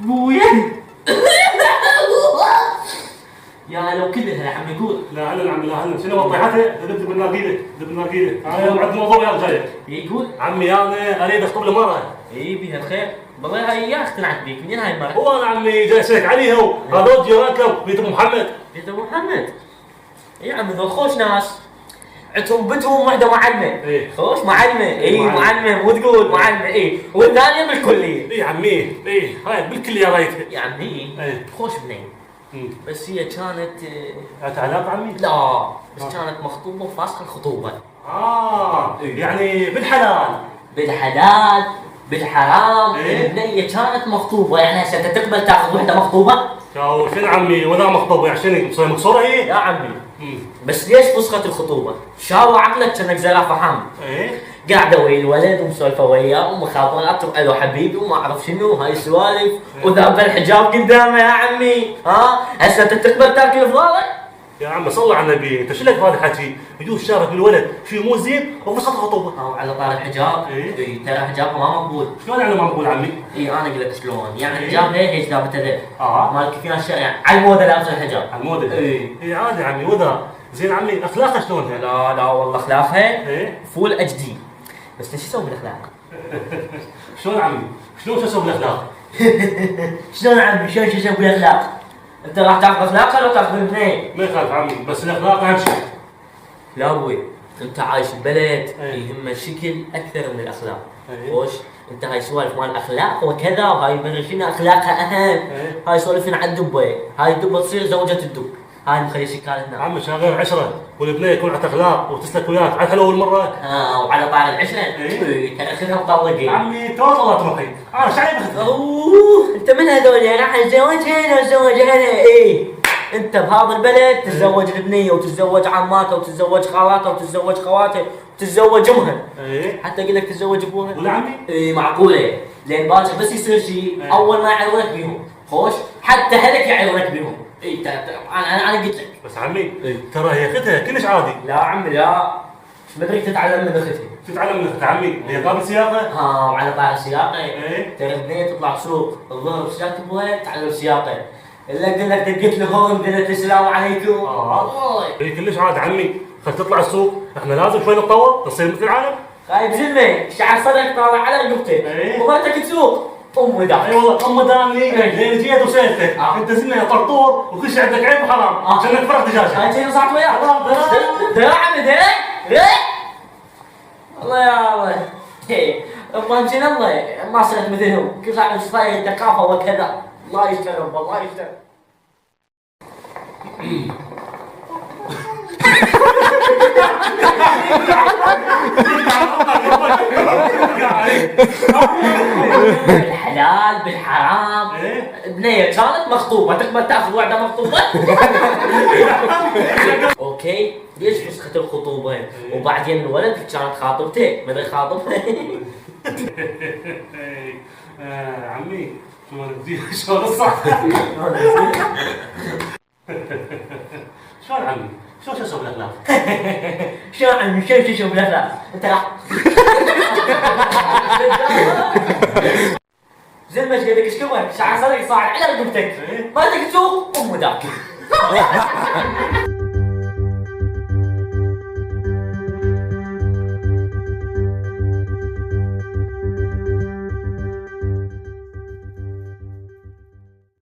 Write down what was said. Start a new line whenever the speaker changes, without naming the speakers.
بويا يا لو كذا يا عم يقول.
لا هلا عمي لا هلا شنو وطيحته؟ ذبت بالنرجيله ذبت بالنرجيله. انا عندي موضوع يلا جاي.
يقول
عمي انا اريد اخطب لمرأة.
اي بيها الخير. والله هاي يا اختنعت بيك. منين هاي المرأة؟
هو انا عمي جاي اشيك عليه هو هذول جيرانكم بيت ابو محمد.
بيت ابو محمد. يا عمي ذول خوش ناس. عندهم بنتهم وحده معلمه.
ايه
خوش معلمه. اي معلمه مو تقول معلمه. اي والثانيه بالكليه.
اي عمي اي هاي بالكليه رايتها.
يا عمي
ايه
خوش بنين. بس هي كانت
كانت علاقه عمي؟
لا بس كانت مخطوبه وفاسخه الخطوبه.
يعني بالحلال
بالحلال بالحرام.
إيه؟
البنيه كانت مخطوبه يعني هسه انت تقبل تاخذ وحده مخطوبه؟
شو شنو عمي ولا مخطوبه عشان تصير مكسوره هي؟
يا عمي بس ليش فسخت الخطوبه؟ شاو عقلك كانك زرافه حامل.
ايه
قاعده ويا الولد ومسولفه وياه ومخابرات وقالوا حبيبي وما اعرف شنو هاي السوالف وذاب الحجاب قدامه يا عمي. ها هسه انت تقبل تاكل فضالك؟
يا عمي صلى على النبي انت شو لك بهذا الحكي؟ يجوز شارك بالولد شيء مو زين وفسخت الخطوبه.
او على طار الحجاب.
إيه؟
اي ترى حجابها ما مقبول.
شلون يعني ما مقبول عمي؟
اي انا اقول لك شلون يعني
إيه؟
الحجاب هيك جابته ذا. مال كفيان الشرع على الموضه لابس الحجاب.
على الموديل.
إيه؟
اي عادي عمي وذا زين عمي اخلاقها شلونها؟
لا لا والله اخلاقها
ايه
فول اتش دي. بس انت شو تسوي بالاخلاق؟
شلون عمي؟ شلون شو اسوي بالاخلاق؟
شلون عمي شلون شو تسوي بالاخلاق؟ انت راح تاخذ اخلاقها لو تاخذ الاثنين؟
ما يخالف عمي بس الاخلاق اهم شيء.
لا ابوي انت عايش ببلد
إيه؟
يهم الشكل اكثر من الاخلاق.
إيه؟
خوش انت هاي سوالف مال الاخلاق وكذا وهاي مدري شنو اخلاقها اهم.
إيه؟
هاي سوالفنا عن الدبه. هاي الدبه تصير زوجة الدب. هاي مخلي شكالتنا.
عمي شغال عشره والبنيه يكون عندها اخلاق وتسلك وياك على الحلو اول مره.
وعلى طار العشره.
إيه؟
تاخذها مطلقين.
عمي تو طلعت روحي انا شايف
اوه انت من هذول راح اتزوج هنا واتزوج هنا. ايه انت بهذا البلد تتزوج البنيه وتتزوج عماتها وتتزوج خالاتها وتتزوج خواتها وتتزوج امها.
ايه
حتى اقول لك تتزوج ابوها.
ولا عمي؟
ايه معقوله لان باكر بس يصير شيء
إيه؟
اول ما يعيرونك بيهم. خوش حتى هلك يعيرونك بيهم. اي انا قلت لك.
بس عمي
إيه؟
ترى هي اختها كلش عادي.
لا عمي لا بدك تتعلم من اختي.
تتعلم من اختها عمي هي قابل سياقه.
وعلى طار السياقه.
ايه
ترى البنيه تطلع سوق الظهر بسياقه ابوها تعلم السياقه. الا اقول لك دقيت له هون قلت السلام عليكم. والله
هي كلش عادي عمي خل تطلع السوق احنا لازم شوي نتطور نصير مثل العالم.
خايب زلمه شعر صدرك طالع على رقبتك.
إيه؟
ومرتك تسوق ام داك.
اي والله ام دامني لين جيت وسالتك انت زلمه يا طرطور وكل شيء عندك عيب وحرام كانك فرق دجاجه.
هاي شنو صارت وياك؟ دراع دراع الله يا الله. الله يمشي الله ما صرت مثلهم كل صاحب صاير ثقافه وكذا. الله يشترب والله يشترب. بالحلال بالحرام. بنية كانت مخطوبة تقبل تاخذ وحدة مخطوبة؟ اوكي ليش فسخت الخطوبة؟ وبعدين الولد كانت خاطبته مدري خاطبها.
عمي شلون الصح؟ شلون عمي؟ شلون شو اسوي بالاخلاق؟
شلون عمي شلون تشوف بالاخلاق؟ انت راح زلمه ايش قدك اشكبك شعر صدرك صاعد على رقبتك. ما تقدر تسوق ام ذاك.